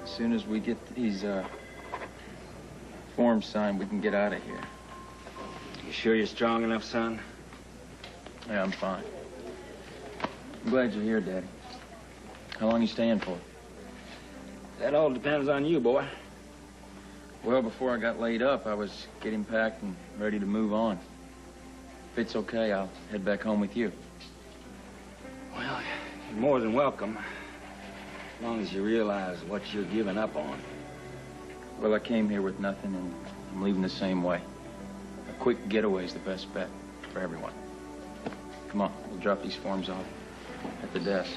As soon as we get these forms signed, we can get out of here. You sure you're strong enough, son? Yeah, I'm fine. I'm glad you're here, Daddy. How long you staying for? That all depends on you, boy. Well, before I got laid up, I was getting packed and ready to move on. If it's okay, I'll head back home with you. Well, you're more than welcome. As long as you realize what you're giving up on. Well, I came here with nothing, and I'm leaving the same way. A quick getaway is the best bet for everyone. Come on, we'll drop these forms off at the desk.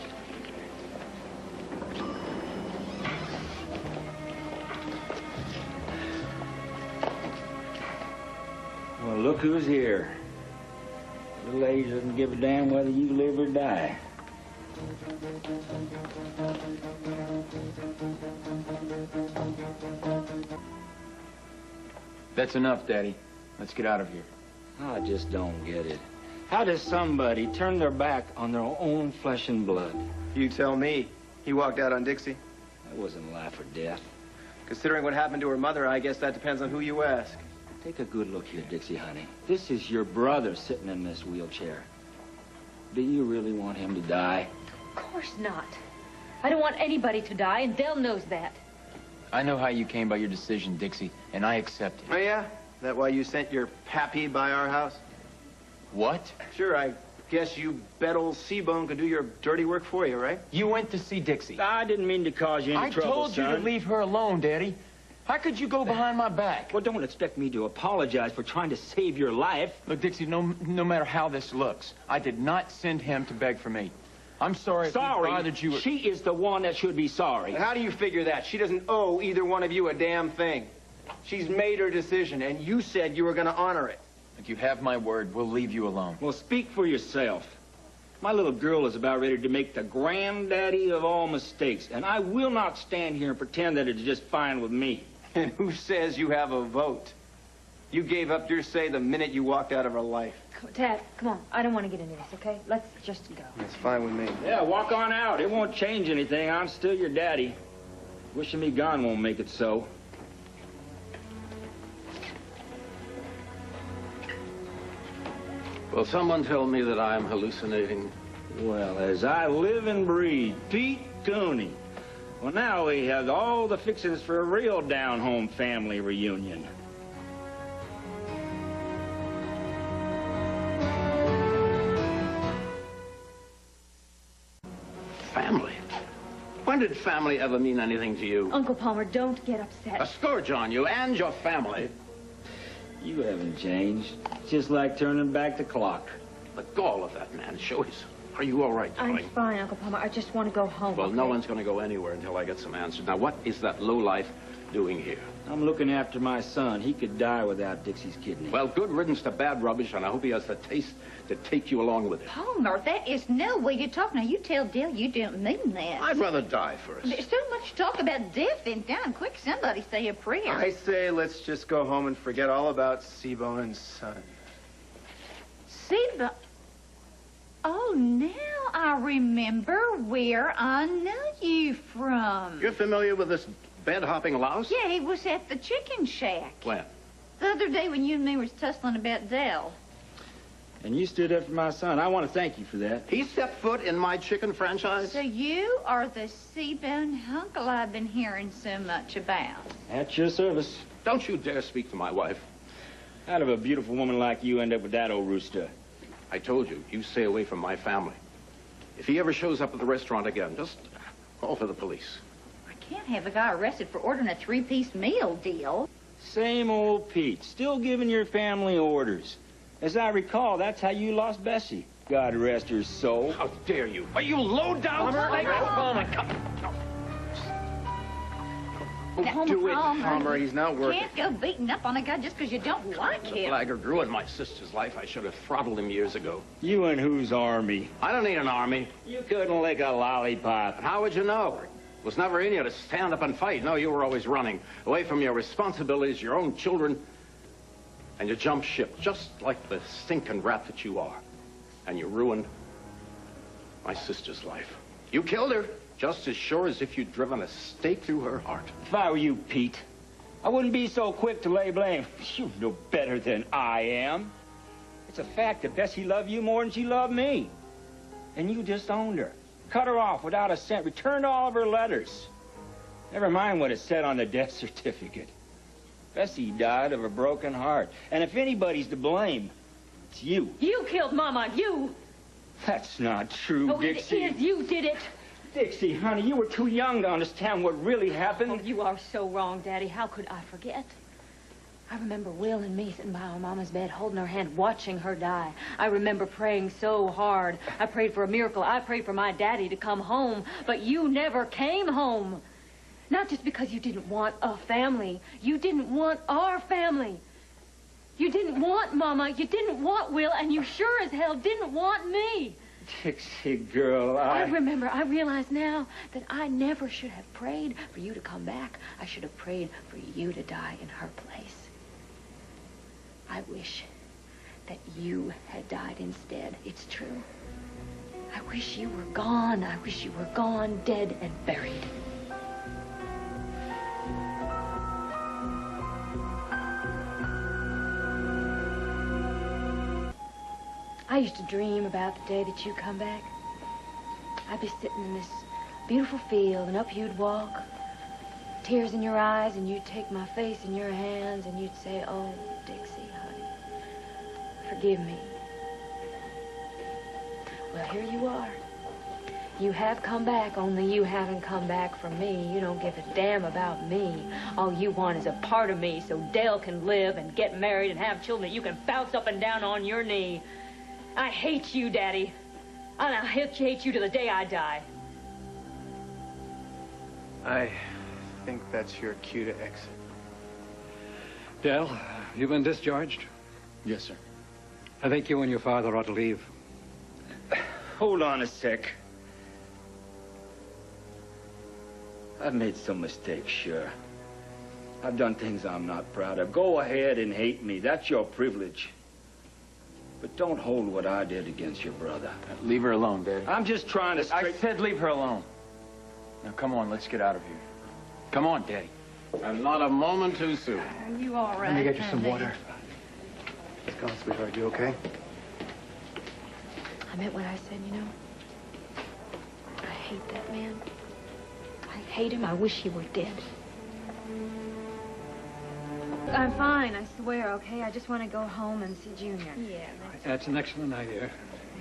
Well, look who's here. Little age doesn't give a damn whether you live or die. That's enough, Daddy. Let's get out of here. I just don't get it. How does somebody turn their back on their own flesh and blood? You tell me. He walked out on Dixie. That wasn't life or death. Considering what happened to her mother, I guess that depends on who you ask. Take a good look here, Dixie, honey. This is your brother sitting in this wheelchair. Do you really want him to die? Of course not. I don't want anybody to die, and Dell knows that. I know how you came by your decision, Dixie, and I accept it. Oh, yeah? That why you sent your pappy by our house? What? Sure, I guess you bet old Seabone could do your dirty work for you, right? You went to see Dixie. I didn't mean to cause you any trouble, I told you to leave her alone, Daddy. How could you go behind my back? Well, don't expect me to apologize for trying to save your life. Look, Dixie, no matter how this looks, I did not send him to beg for me. I'm sorry if he bothered you. She is the one that should be sorry. How do you figure that? She doesn't owe either one of you a damn thing. She's made her decision, and you said you were going to honor it. If you have my word, we'll leave you alone. Well, speak for yourself. My little girl is about ready to make the granddaddy of all mistakes, and I will not stand here and pretend that it's just fine with me. And who says you have a vote? You gave up your say the minute you walked out of her life. Dad, come on. I don't want to get into this, okay? Let's just go. That's fine with me. Yeah, walk on out. It won't change anything. I'm still your daddy. Wishing me gone won't make it so. Will someone tell me that I am hallucinating? Well, as I live and breathe, Pete Cooney. Well, now we have all the fixings for a real down-home family reunion. Family? When did family ever mean anything to you? Uncle Palmer, don't get upset. A scourge on you and your family. You haven't changed. Just like turning back the clock. The gall of that man. Joyce, are you all right, darling? I'm fine, Uncle Palmer. I just want to go home. Well, okay? no one's going to go anywhere until I get some answers. Now, what is that lowlife doing here? I'm looking after my son. He could die without Dixie's kidney. Well, good riddance to bad rubbish, and I hope he has the taste to take you along with it. Palmer, that is no way to talk. Now, you tell Dell you don't mean that. I'd rather die first. There's so much talk about death and dying. Quick, somebody say a prayer. I say let's just go home and forget all about Seabone and Son. Seabone? Oh, now I remember where I know you from. You're familiar with this bed-hopping louse? Yeah, he was at the chicken shack. When? The other day when you and me was tussling about Dell. And you stood up for my son. I want to thank you for that. He stepped foot in my chicken franchise? So you are the Seabone uncle I've been hearing so much about. At your service. Don't you dare speak to my wife. How did a beautiful woman like you end up with that old rooster? I told you, you stay away from my family. If he ever shows up at the restaurant again, just call for the police. I can't have a guy arrested for ordering a three-piece meal deal. Same old Pete, still giving your family orders. As I recall, that's how you lost Bessie. God rest her soul. How dare you? Are you low down? Do it, Palmer. He's not working. Can't go beating up on a guy just because you don't like The him. blackguard ruined my sister's life. I should have throttled him years ago. You and whose army? I don't need an army. You couldn't lick a lollipop. And how would you know? It was never in you to stand up and fight. No, you were always running away from your responsibilities, your own children, and you jumped ship, just like the stinking rat that you are. And you ruined my sister's life. You killed her. Just as sure as if you'd driven a stake through her heart. If I were you, Pete, I wouldn't be so quick to lay blame. You know better than I am. It's a fact that Bessie loved you more than she loved me. And you disowned her. Cut her off without a cent. Returned all of her letters. Never mind what it said on the death certificate. Bessie died of a broken heart. And if anybody's to blame, it's you. You killed Mama, you! That's not true, Oh, Dixie. it is. You did it. Dixie, honey, you were too young to understand what really happened. Oh, you are so wrong, Daddy. How could I forget? I remember Will and me sitting by our Mama's bed, holding her hand, watching her die. I remember praying so hard. I prayed for a miracle. I prayed for my daddy to come home. But you never came home. Not just because you didn't want a family. You didn't want our family. You didn't want Mama. You didn't want Will. And you sure as hell didn't want me. Dixie, girl, I realize now that I never should have prayed for you to come back. I should have prayed for you to die in her place. I wish that you had died instead. It's true. I wish you were gone. I wish you were gone, dead and buried. I used to dream about the day that you come back. I'd be sitting in this beautiful field, and up you'd walk, tears in your eyes, and you'd take my face in your hands, and you'd say, "Oh, Dixie, honey, forgive me." Well, here you are. You have come back, only you haven't come back for me. You don't give a damn about me. All you want is a part of me so Dale can live and get married and have children that you can bounce up and down on your knee. I hate you, Daddy. And I'll hate you to the day I die. I think that's your cue to exit. Dell, you've been discharged. Yes, sir. I think you and your father ought to leave. Hold on a sec. I've made some mistakes, sure. I've done things I'm not proud of. Go ahead and hate me. That's your privilege. But don't hold what I did against your brother. Leave her alone, Daddy. I'm just trying to I said leave her alone. Now, come on, let's get out of here. Come on, Daddy. And not a moment too soon. Are you all right? Let me get you some honey? water. Let's go, sweetheart. You okay? I meant what I said, you know. I hate that man. I hate him. I wish he were dead. I'm fine, I swear, okay? I just want to go home and see Junior. Yeah. That's an excellent idea.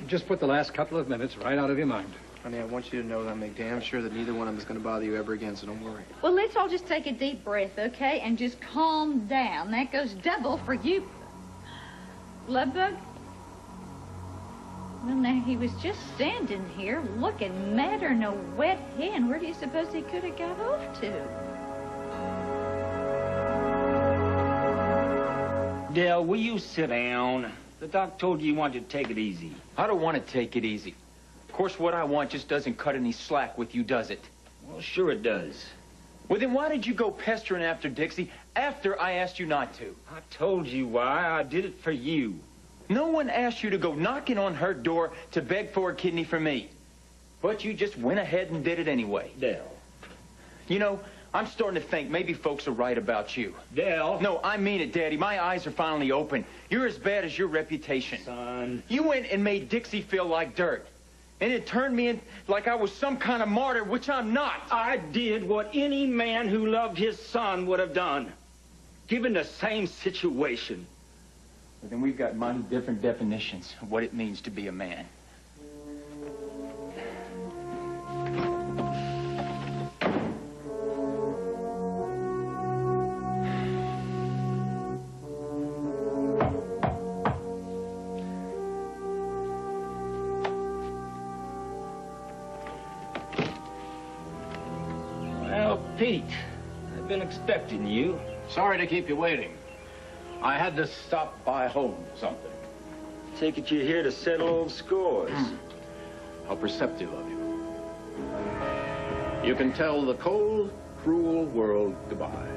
Just put the last couple of minutes right out of your mind. Honey, I want you to know that I'm damn sure that neither one of them is going to bother you ever again, so don't worry. Well, let's all just take a deep breath, okay? And just calm down. That goes double for you. Bloodbug? Well, now, he was just standing here looking madder than a wet hen. Where do you suppose he could have got off to? Dell, will you sit down? The doc told you wanted to take it easy. I don't want to take it easy. Of course, what I want just doesn't cut any slack with you, does it? Well, sure it does. Well, then why did you go pestering after Dixie after I asked you not to? I told you why. I did it for you. No one asked you to go knocking on her door to beg for a kidney from me. But you just went ahead and did it anyway. Dell. You know, I'm starting to think maybe folks are right about you. Dell. No, I mean it, Daddy. My eyes are finally open. You're as bad as your reputation. Son. You went and made Dixie feel like dirt. And it turned me in like I was some kind of martyr, which I'm not. I did what any man who loved his son would have done. Given the same situation. But then we've got mighty different definitions of what it means to be a man. Well, Pete, I've been expecting you. Sorry to keep you waiting. I had to stop by home something. Take it you're here to settle old scores. How perceptive of you. You can tell the cold, cruel world goodbye.